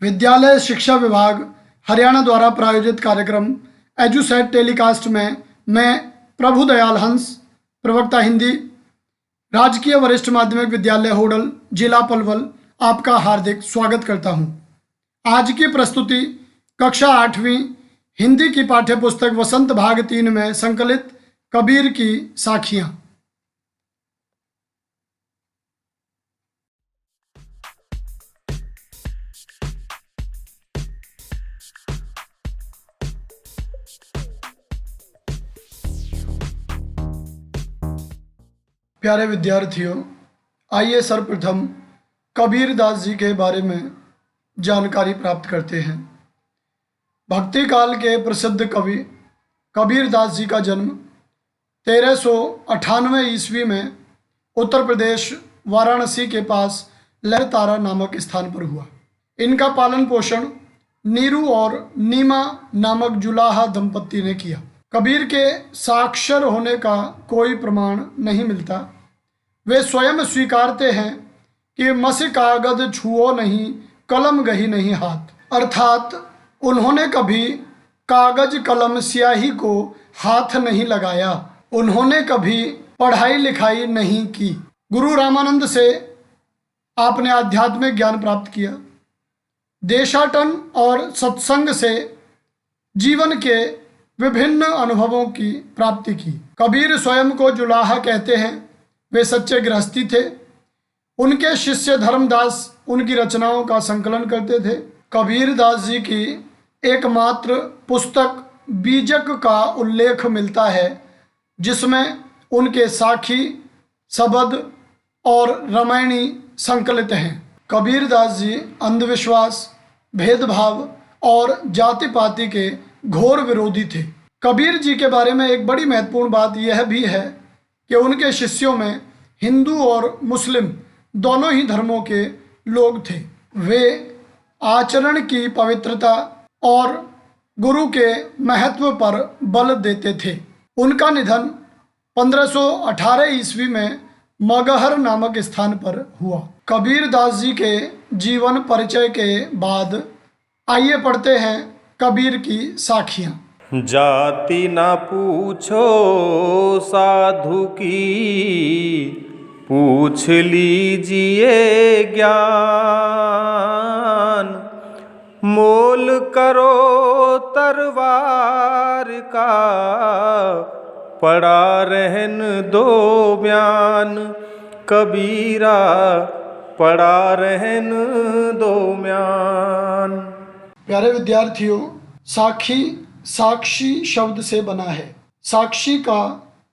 विद्यालय शिक्षा विभाग हरियाणा द्वारा प्रायोजित कार्यक्रम एजुसेट टेलीकास्ट में मैं प्रभुदयाल हंस, प्रवक्ता हिंदी, राजकीय वरिष्ठ माध्यमिक विद्यालय होडल, जिला पलवल, आपका हार्दिक स्वागत करता हूं। आज की प्रस्तुति कक्षा 8वीं हिंदी की पाठ्य पुस्तक वसंत भाग 3 में संकलित कबीर की साखियां। प्यारे विद्यार्थियों, आइए सर्वप्रथम कबीर दास जी के बारे में जानकारी प्राप्त करते हैं। भक्ति काल के प्रसिद्ध कवि कबीर दास जी का जन्म 1398 ईस्वी में उत्तर प्रदेश वाराणसी के पास लहरतारा नामक स्थान पर हुआ। इनका पालन पोषण नीरू और नीमा नामक जुलाहा दंपत्ति ने किया। कबीर के साक्षर होने का कोई प्रमाण नहीं मिलता। वे स्वयं स्वीकारते हैं कि मस कागज छुओ नहीं, कलम गही नहीं हाथ, अर्थात उन्होंने कभी कागज कलम स्याही को हाथ नहीं लगाया। उन्होंने कभी पढ़ाई लिखाई नहीं की। गुरु रामानंद से आपने आध्यात्मिक ज्ञान प्राप्त किया। देशाटन और सत्संग से जीवन के विभिन्न अनुभवों की प्राप्ति की। कबीर स्वयं को जुलाहा कहते हैं। वे सच्चे गृहस्थी थे। उनके शिष्य धर्मदास उनकी रचनाओं का संकलन करते थे। कबीर दास जी की एकमात्र पुस्तक बीजक का उल्लेख मिलता है, जिसमें उनके साखी, सबद और रामायणी संकलित हैं। कबीर दास जी अंधविश्वास, भेदभाव और जाति पाति के घोर विरोधी थे। कबीर जी के बारे में एक बड़ी महत्वपूर्ण बात यह भी है कि उनके शिष्यों में हिंदू और मुस्लिम दोनों ही धर्मों के लोग थे। वे आचरण की पवित्रता और गुरु के महत्व पर बल देते थे। उनका निधन 1518 ईस्वी में मगहर नामक स्थान पर हुआ। कबीर दास जी के जीवन परिचय के बाद आइए पढ़ते हैं कबीर की साखियां। जाति ना पूछो साधु की, पूछ लीजिए ज्ञान। मोल करो तरवार का, पड़ा रहन दो बयान। कबीरा पड़ा रहन दो बयान। प्यारे विद्यार्थियों, साखी साक्षी शब्द से बना है। साक्षी का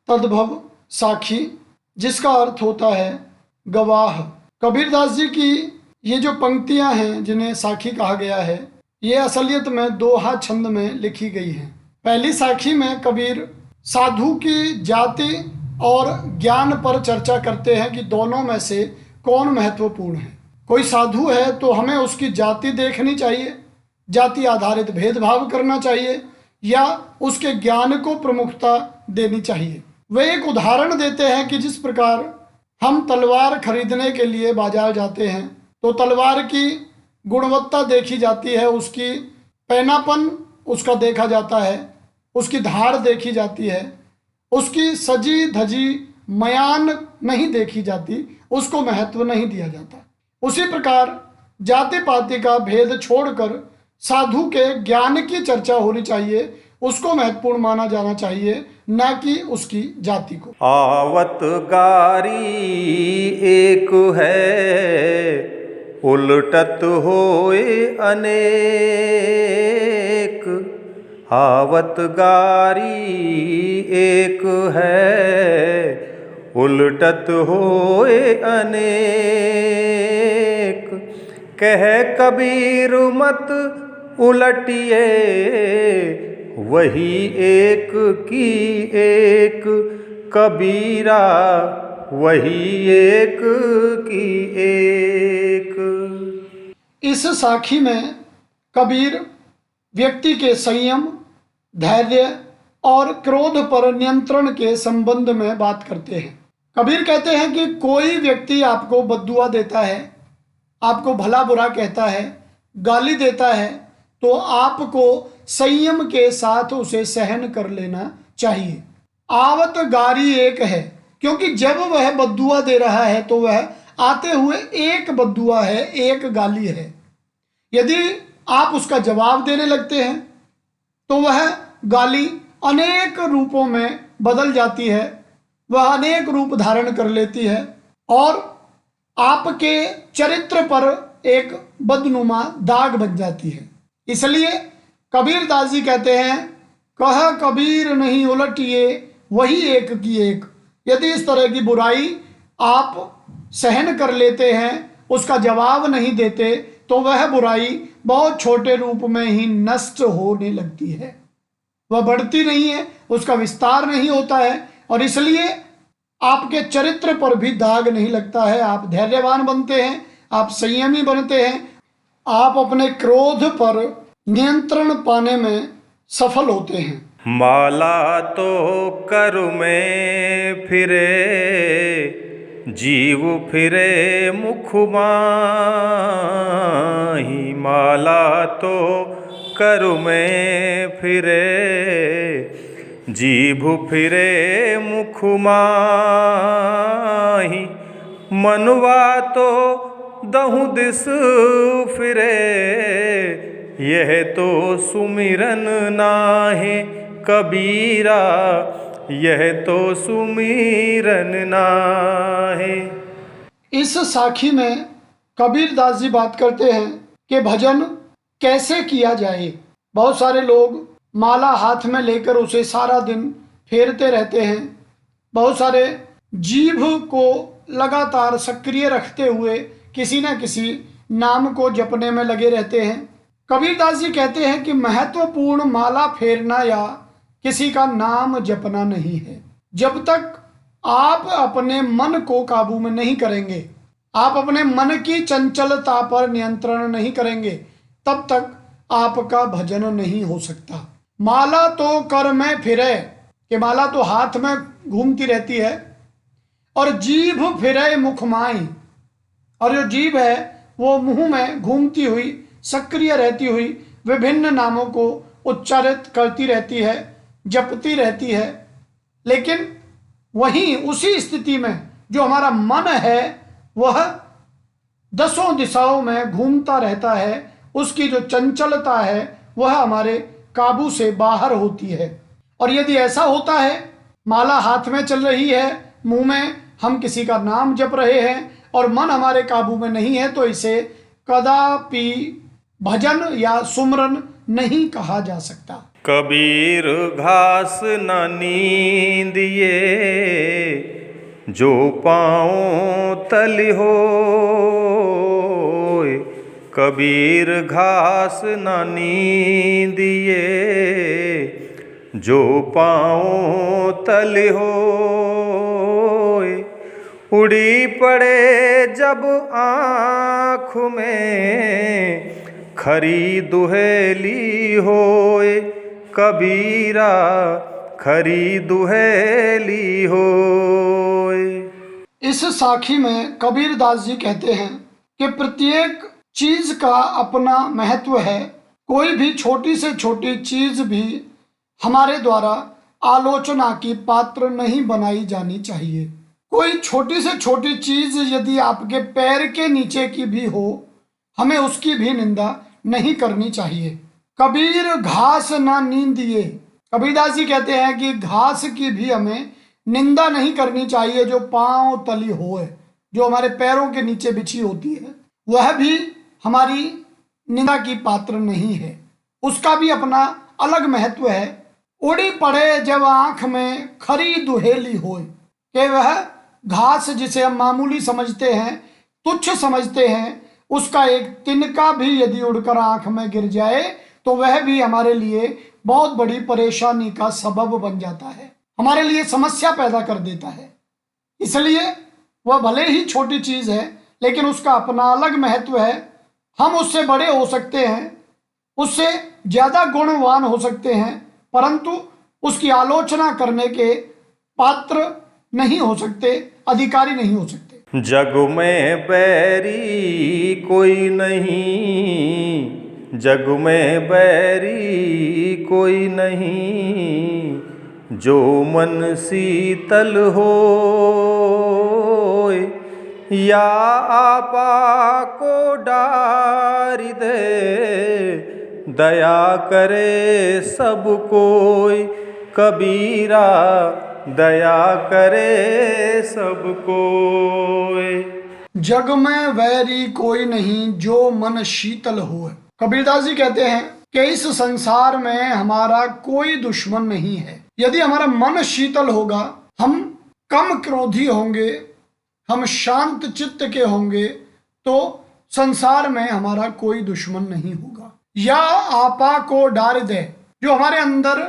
तद्भव साखी, जिसका अर्थ होता है गवाह। कबीर दास जी की ये जो पंक्तियां हैं जिन्हें साखी कहा गया है, ये असलियत में दोहा छंद में लिखी गई हैं। पहली साखी में कबीर साधु की जाति और ज्ञान पर चर्चा करते हैं कि दोनों में से कौन महत्वपूर्ण है। कोई साधु है तो हमें उसकी जाति देखनी चाहिए, जाति आधारित भेदभाव करना चाहिए, या उसके ज्ञान को प्रमुखता देनी चाहिए। वे एक उदाहरण देते हैं कि जिस प्रकार हम तलवार खरीदने के लिए बाजार जाते हैं तो तलवार की गुणवत्ता देखी जाती है, उसकी पैनापन उसका देखा जाता है, उसकी धार देखी जाती है, उसकी सजी धजी मयान नहीं देखी जाती, उसको महत्व नहीं दिया जाता। उसी प्रकार जाति पाति का भेद छोड़कर साधु के ज्ञान की चर्चा होनी चाहिए, उसको महत्वपूर्ण माना जाना चाहिए, न कि उसकी जाति को। आवत गारी एक है, उलटत होए अनेक। आवत गारी एक है, उलटत होए अनेक। कह कबीर मत उलटिए, वही एक की एक। कबीरा वही एक की एक। इस साखी में कबीर व्यक्ति के संयम, धैर्य और क्रोध पर नियंत्रण के संबंध में बात करते हैं। कबीर कहते हैं कि कोई व्यक्ति आपको बद्दुआ देता है, आपको भला बुरा कहता है, गाली देता है तो आपको संयम के साथ उसे सहन कर लेना चाहिए। आवत गारी एक है, क्योंकि जब वह बद्दुआ दे रहा है तो वह आते हुए एक बद्दुआ है, एक गाली है। यदि आप उसका जवाब देने लगते हैं तो वह गाली अनेक रूपों में बदल जाती है, वह अनेक रूप धारण कर लेती है और आपके चरित्र पर एक बदनुमा दाग बन जाती है। इसलिए कबीरदास जी कहते हैं, कह कबीर नहीं उलटिए वही एक की एक। यदि इस तरह की बुराई आप सहन कर लेते हैं, उसका जवाब नहीं देते, तो वह बुराई बहुत छोटे रूप में ही नष्ट होने लगती है, वह बढ़ती नहीं है, उसका विस्तार नहीं होता है और इसलिए आपके चरित्र पर भी दाग नहीं लगता है। आप धैर्यवान बनते हैं, आप संयमी बनते हैं, आप अपने क्रोध पर नियंत्रण पाने में सफल होते हैं। माला तो कर में फिरे, जीव फिरे मुख माही। माला तो कर में फिरे, जीभ फिरे मुख माही। मनवा तो दहु दिस फिरे, यह तो सुमिरन नाहे कबीरा, यह तो सुमिरन नाहे। इस साखी में कबीरदास जी बात करते हैं कि भजन कैसे किया जाए। बहुत सारे लोग माला हाथ में लेकर उसे सारा दिन फेरते रहते हैं, बहुत सारे जीभ को लगातार सक्रिय रखते हुए किसी न किसी नाम को जपने में लगे रहते हैं। कबीरदास जी कहते हैं कि महत्वपूर्ण माला फेरना या किसी का नाम जपना नहीं है। जब तक आप अपने मन को काबू में नहीं करेंगे, आप अपने मन की चंचलता पर नियंत्रण नहीं करेंगे, तब तक आपका भजन नहीं हो सकता। माला तो कर में फिरे, कि माला तो हाथ में घूमती रहती है, और जीभ फिरे मुख माई, और जो जीभ है वो मुंह में घूमती हुई सक्रिय रहती हुई विभिन्न नामों को उच्चारित करती रहती है, जपती रहती है। लेकिन वहीं उसी स्थिति में जो हमारा मन है वह दसों दिशाओं में घूमता रहता है, उसकी जो चंचलता है वह हमारे काबू से बाहर होती है। और यदि ऐसा होता है, माला हाथ में चल रही है, मुंह में हम किसी का नाम जप रहे हैं और मन हमारे काबू में नहीं है, तो इसे कदापि भजन या सुमरन नहीं कहा जा सकता। कबीर घास न नींदिए, जो पाँव तलि होय। कबीर घास न नींदिए, जो पाँव तलि होय। उड़ी पड़े जब आँख में, खरी दुहेली होय। कबीरा खरी दुहेली होय। इस साखी में कबीरदास जी कहते हैं कि प्रत्येक चीज का अपना महत्व है। कोई भी छोटी से छोटी चीज भी हमारे द्वारा आलोचना की पात्र नहीं बनाई जानी चाहिए। कोई छोटी से छोटी चीज यदि आपके पैर के नीचे की भी हो, हमें उसकी भी निंदा नहीं करनी चाहिए। कबीर घास ना नींदिए, कबीरदास जी कहते हैं कि घास की भी हमें निंदा नहीं करनी चाहिए जो पांव तली होए, जो हमारे पैरों के नीचे बिछी होती है, वह भी हमारी निंदा की पात्र नहीं है। उसका भी अपना अलग महत्व है। उड़ी पड़े जब आंख में खरी दुहेली होए, कि वह घास जिसे हम मामूली समझते हैं, तुच्छ समझते हैं, उसका एक तिनका भी यदि उड़कर आंख में गिर जाए तो वह भी हमारे लिए बहुत बड़ी परेशानी का सबब बन जाता है, हमारे लिए समस्या पैदा कर देता है। इसलिए वह भले ही छोटी चीज है, लेकिन उसका अपना अलग महत्व है। हम उससे बड़े हो सकते हैं, उससे ज्यादा गुणवान हो सकते हैं, परंतु उसकी आलोचना करने के पात्र नहीं हो सकते, अधिकारी नहीं हो सकते। जग में बैरी कोई नहीं, जग में बैरी कोई नहीं, जो मन शीतल होय। या आपा को डारि दे, दया करे सब कोई। कबीरा दया करे सब कोई। जग में वैरी कोई नहीं, जो मन शीतल हो। कबीरदास जी कहते हैं कि इस संसार में हमारा कोई दुश्मन नहीं है। यदि हमारा मन शीतल होगा, हम कम क्रोधी होंगे, हम शांत चित्त के होंगे, तो संसार में हमारा कोई दुश्मन नहीं होगा। या आपा को डार दे, जो हमारे अंदर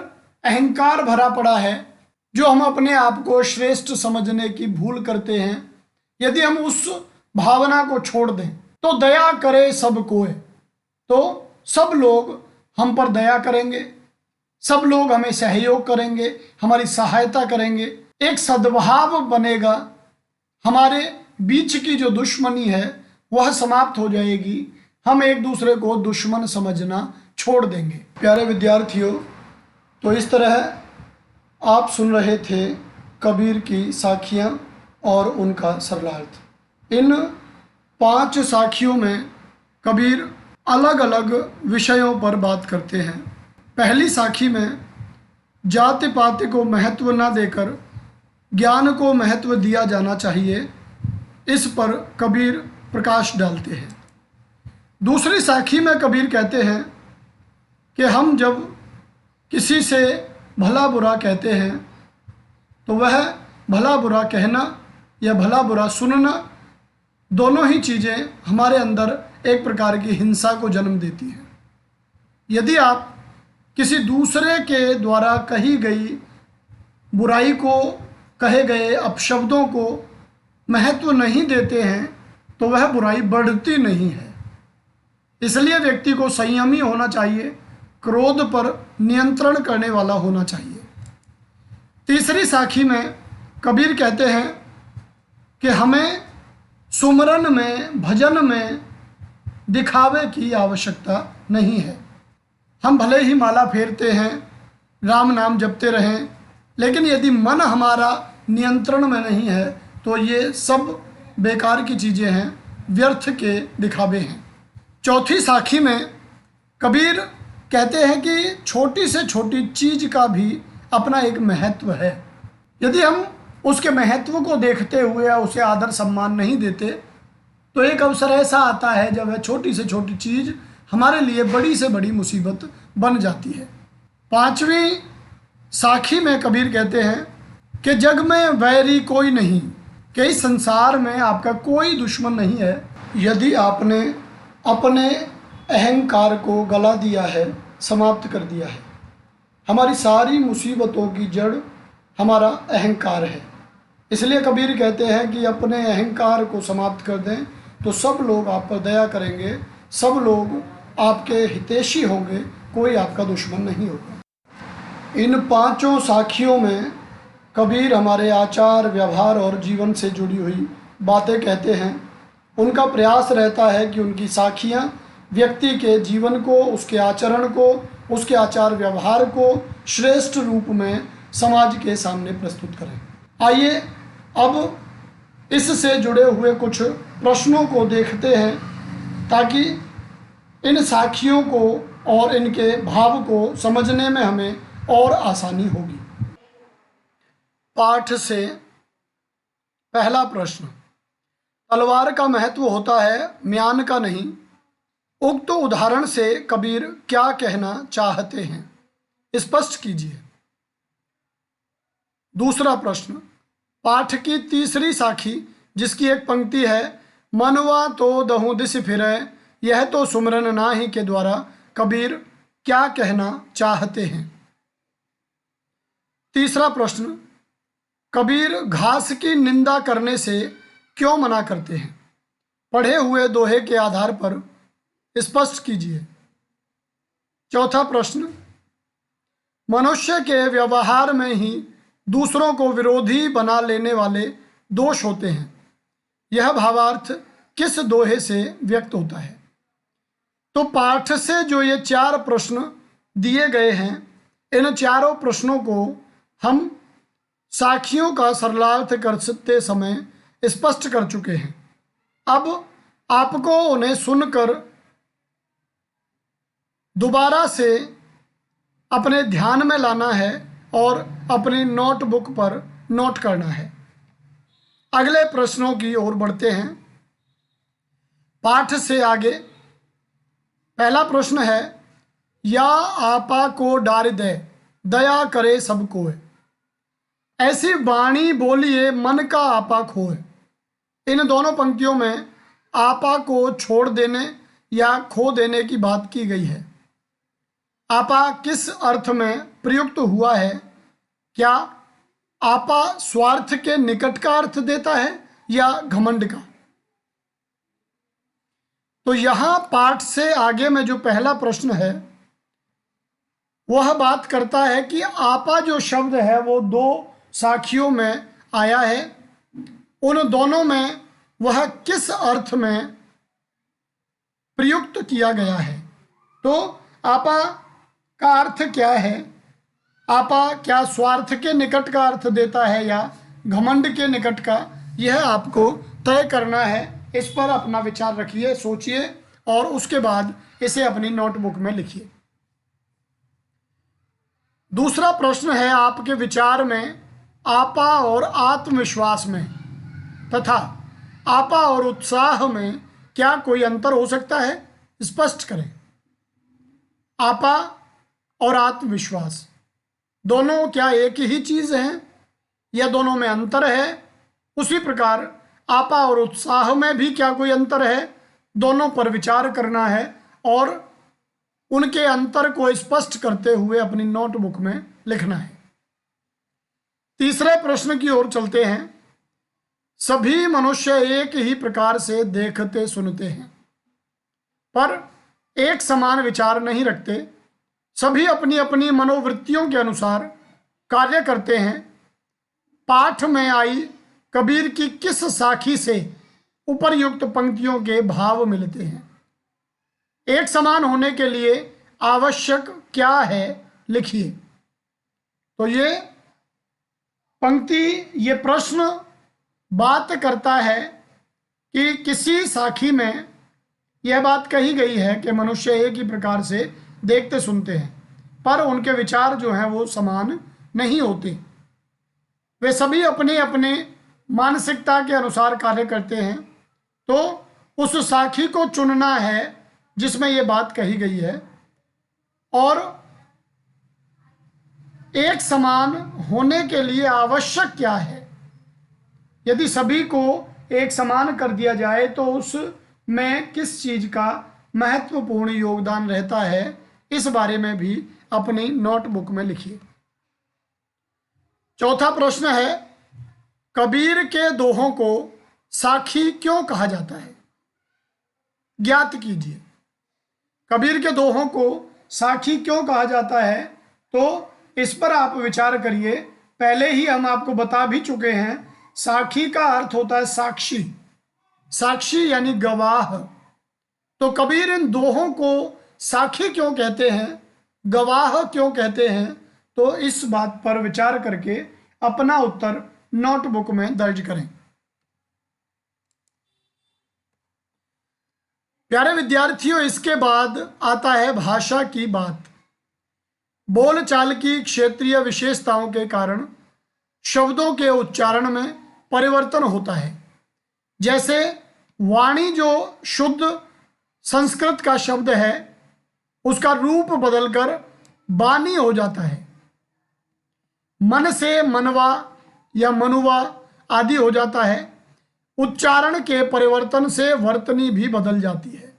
अहंकार भरा पड़ा है, जो हम अपने आप को श्रेष्ठ समझने की भूल करते हैं, यदि हम उस भावना को छोड़ दें तो दया करे सब कोय, तो सब लोग हम पर दया करेंगे, सब लोग हमें सहयोग करेंगे, हमारी सहायता करेंगे, एक सद्भाव बनेगा। हमारे बीच की जो दुश्मनी है वह समाप्त हो जाएगी, हम एक दूसरे को दुश्मन समझना छोड़ देंगे। प्यारे विद्यार्थियों, तो इस तरह आप सुन रहे थे कबीर की साखियाँ और उनका सरलार्थ। इन 5 साखियों में कबीर अलग अलग विषयों पर बात करते हैं। पहली साखी में जाति पाति को महत्व न देकर ज्ञान को महत्व दिया जाना चाहिए, इस पर कबीर प्रकाश डालते हैं। दूसरी साखी में कबीर कहते हैं कि हम जब किसी से भला बुरा कहते हैं तो वह भला बुरा कहना या भला बुरा सुनना, दोनों ही चीज़ें हमारे अंदर एक प्रकार की हिंसा को जन्म देती हैं। यदि आप किसी दूसरे के द्वारा कही गई बुराई को, कहे गए अपशब्दों को महत्व नहीं देते हैं तो वह बुराई बढ़ती नहीं है। इसलिए व्यक्ति को संयमी होना चाहिए, क्रोध पर नियंत्रण करने वाला होना चाहिए। तीसरी साखी में कबीर कहते हैं कि हमें सुमरन में, भजन में दिखावे की आवश्यकता नहीं है। हम भले ही माला फेरते हैं, राम नाम जपते रहें, लेकिन यदि मन हमारा नियंत्रण में नहीं है तो ये सब बेकार की चीज़ें हैं, व्यर्थ के दिखावे हैं। चौथी साखी में कबीर कहते हैं कि छोटी से छोटी चीज़ का भी अपना एक महत्व है। यदि हम उसके महत्व को देखते हुए उसे आदर सम्मान नहीं देते तो एक अवसर ऐसा आता है जब वह छोटी से छोटी चीज़ हमारे लिए बड़ी से बड़ी मुसीबत बन जाती है। पांचवी साखी में कबीर कहते हैं कि जग में वैरी कोई नहीं, कि इस संसार में आपका कोई दुश्मन नहीं है। यदि आपने अपने अहंकार को गला दिया है, समाप्त कर दिया है, हमारी सारी मुसीबतों की जड़ हमारा अहंकार है। इसलिए कबीर कहते हैं कि अपने अहंकार को समाप्त कर दें तो सब लोग आप पर दया करेंगे, सब लोग आपके हितैषी होंगे, कोई आपका दुश्मन नहीं होगा। इन 5 साखियों में कबीर हमारे आचार, व्यवहार और जीवन से जुड़ी हुई बातें कहते हैं। उनका प्रयास रहता है कि उनकी साखियाँ व्यक्ति के जीवन को, उसके आचरण को, उसके आचार व्यवहार को श्रेष्ठ रूप में समाज के सामने प्रस्तुत करें। आइए अब इससे जुड़े हुए कुछ प्रश्नों को देखते हैं ताकि इन साखियों को और इनके भाव को समझने में हमें और आसानी होगी। पाठ से पहला प्रश्न, तलवार का महत्व होता है, म्यान का नहीं। उक्त उदाहरण से कबीर क्या कहना चाहते हैं, स्पष्ट कीजिए। दूसरा प्रश्न, पाठ की तीसरी साखी जिसकी एक पंक्ति है, मनवा तो दहु दिस फिरे, यह तो सुमरन नाही के द्वारा कबीर क्या कहना चाहते हैं। तीसरा प्रश्न, कबीर घास की निंदा करने से क्यों मना करते हैं, पढ़े हुए दोहे के आधार पर स्पष्ट कीजिए। चौथा प्रश्न, मनुष्य के व्यवहार में ही दूसरों को विरोधी बना लेने वाले दोष होते हैं, यह भावार्थ किस दोहे से व्यक्त होता है। तो पाठ से जो ये 4 प्रश्न दिए गए हैं, इन चारों प्रश्नों को हम साखियों का सरलार्थ करते समय स्पष्ट कर चुके हैं। अब आपको उन्हें सुनकर दोबारा से अपने ध्यान में लाना है और अपनी नोटबुक पर नोट करना है। अगले प्रश्नों की ओर बढ़ते हैं। पाठ से आगे पहला प्रश्न है, या आपा को डार दे दया करे सबको, ऐसी वाणी बोलिए मन का आपा खोए। इन दोनों पंक्तियों में आपा को छोड़ देने या खो देने की बात की गई है। आपा किस अर्थ में प्रयुक्त हुआ है? क्या आपा स्वार्थ के निकट का अर्थ देता है या घमंड का? तो यहां पाठ से आगे में जो पहला प्रश्न है वह बात करता है कि आपा जो शब्द है वो 2 साखियों में आया है। उन दोनों में वह किस अर्थ में प्रयुक्त किया गया है? तो आपा का अर्थ क्या है? आपा क्या स्वार्थ के निकट का अर्थ देता है या घमंड के निकट का? यह आपको तय करना है। इस पर अपना विचार रखिए, सोचिए और उसके बाद इसे अपनी नोटबुक में लिखिए। दूसरा प्रश्न है, आपके विचार में आपा और आत्मविश्वास में तथा आपा और उत्साह में क्या कोई अंतर हो सकता है? स्पष्ट करें। आपा और आत्मविश्वास दोनों क्या एक ही चीज हैं या दोनों में अंतर है? उसी प्रकार आपा और उत्साह में भी क्या कोई अंतर है? दोनों पर विचार करना है और उनके अंतर को स्पष्ट करते हुए अपनी नोटबुक में लिखना है। तीसरे प्रश्न की ओर चलते हैं। सभी मनुष्य एक ही प्रकार से देखते सुनते हैं पर एक समान विचार नहीं रखते। सभी अपनी अपनी मनोवृत्तियों के अनुसार कार्य करते हैं। पाठ में आई कबीर की किस साखी से उपर्युक्त पंक्तियों के भाव मिलते हैं? एक समान होने के लिए आवश्यक क्या है? लिखिए। तो ये प्रश्न बात करता है कि किसी साखी में यह बात कही गई है कि मनुष्य एक ही प्रकार से देखते सुनते हैं पर उनके विचार जो हैं वो समान नहीं होते। वे सभी अपने अपने मानसिकता के अनुसार कार्य करते हैं। तो उस साखी को चुनना है जिसमें यह बात कही गई है और एक समान होने के लिए आवश्यक क्या है। यदि सभी को एक समान कर दिया जाए तो उसमें किस चीज का महत्वपूर्ण योगदान रहता है, इस बारे में भी अपनी नोटबुक में लिखिए। चौथा प्रश्न है, कबीर के दोहों को साखी क्यों कहा जाता है? ज्ञात कीजिए। कबीर के दोहों को साखी क्यों कहा जाता है? तो इस पर आप विचार करिए। पहले ही हम आपको बता भी चुके हैं, साखी का अर्थ होता है साक्षी। साक्षी यानी गवाह। तो कबीर इन दोहों को साखी क्यों कहते हैं, गवाह क्यों कहते हैं? तो इस बात पर विचार करके अपना उत्तर नोटबुक में दर्ज करें। प्यारे विद्यार्थियों, इसके बाद आता है भाषा की बात। बोलचाल की क्षेत्रीय विशेषताओं के कारण शब्दों के उच्चारण में परिवर्तन होता है। जैसे वाणी जो शुद्ध संस्कृत का शब्द है उसका रूप बदलकर बानी हो जाता है। मन से मनवा या मनुवा आदि हो जाता है। उच्चारण के परिवर्तन से वर्तनी भी बदल जाती है।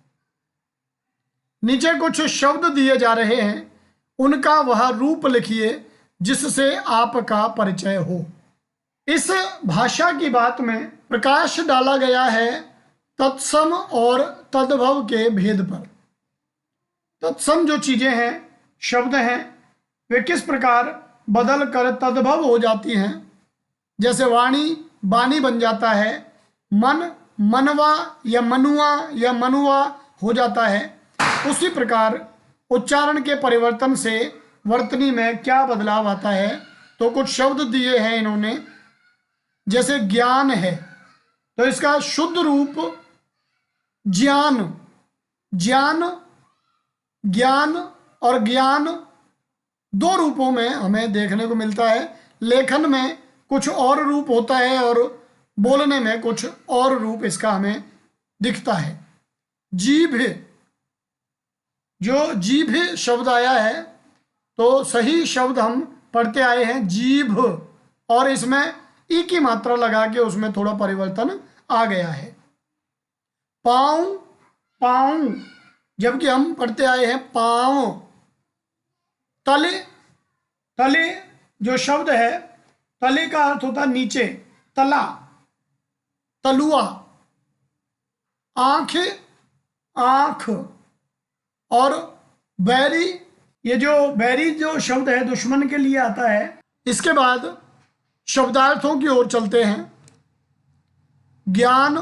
नीचे कुछ शब्द दिए जा रहे हैं, उनका वह रूप लिखिए जिससे आपका परिचय हो। इस भाषा की बात में प्रकाश डाला गया है तत्सम और तद्भव के भेद पर। तत्सम जो चीजें हैं, शब्द हैं, वे किस प्रकार बदल कर तद्भव हो जाती हैं। जैसे वाणी बानी बन जाता है, मन मनवा या मनुआ या मनुआ हो जाता है। उसी प्रकार उच्चारण के परिवर्तन से वर्तनी में क्या बदलाव आता है। तो कुछ शब्द दिए हैं इन्होंने, जैसे ज्ञान है तो इसका शुद्ध रूप ज्ञान, ज्ञान, ज्ञान और ज्ञान दो रूपों में हमें देखने को मिलता है। लेखन में कुछ और रूप होता है और बोलने में कुछ और रूप इसका हमें दिखता है। जीभ, जो जीभ शब्द आया है तो सही शब्द हम पढ़ते आए हैं जीभ, और इसमें ई की मात्रा लगा के उसमें थोड़ा परिवर्तन आ गया है। पाँव, पाँव, जबकि हम पढ़ते आए हैं पाँव। तले, तले जो शब्द है, तले का अर्थ होता है नीचे, तला, तलुआ। आंख, आंख, और बैरी, ये जो बैरी जो शब्द है दुश्मन के लिए आता है। इसके बाद शब्दार्थों की ओर चलते हैं। ज्ञान,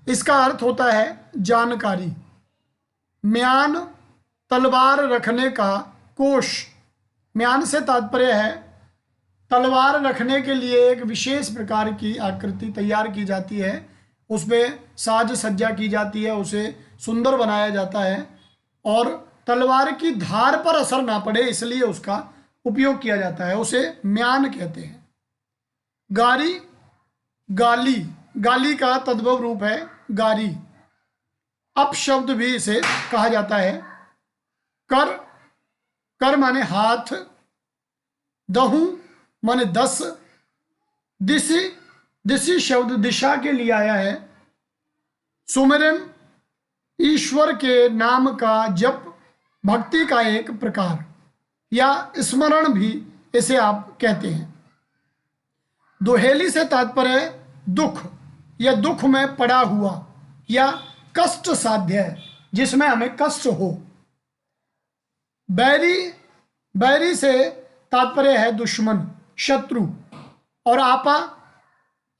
इसका अर्थ होता है जानकारी। म्यान, तलवार रखने का कोष। म्यान से तात्पर्य है तलवार रखने के लिए एक विशेष प्रकार की आकृति तैयार की जाती है, उसमें साज सज्जा की जाती है, उसे सुंदर बनाया जाता है और तलवार की धार पर असर ना पड़े इसलिए उसका उपयोग किया जाता है, उसे म्यान कहते हैं। गारी, गाली, गाली का तद्भव रूप है गारी। अपशब्द भी इसे कहा जाता है। कर, कर माने हाथ। दहू माने 10। दिशि, दिशि शब्द दिशा के लिए आया है। सुमिरन, ईश्वर के नाम का जप, भक्ति का एक प्रकार या स्मरण भी इसे आप कहते हैं। दुहेली से तात्पर्य दुख या दुख में पड़ा हुआ या कष्ट साध्य है, जिसमें हमें कष्ट हो। बैरी, बैरी से तात्पर्य है दुश्मन, शत्रु। और आपा,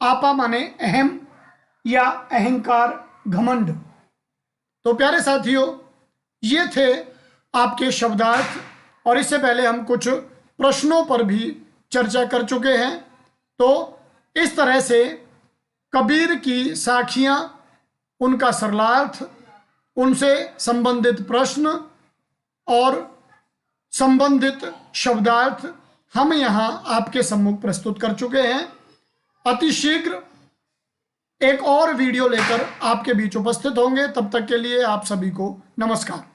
आपा माने अहम या अहंकार, घमंड। तो प्यारे साथियों, ये थे आपके शब्दार्थ और इससे पहले हम कुछ प्रश्नों पर भी चर्चा कर चुके हैं। तो इस तरह से कबीर की साखियाँ, उनका सरलार्थ, उनसे संबंधित प्रश्न और संबंधित शब्दार्थ हम यहाँ आपके सम्मुख प्रस्तुत कर चुके हैं। अतिशीघ्र एक और वीडियो लेकर आपके बीच उपस्थित होंगे। तब तक के लिए आप सभी को नमस्कार।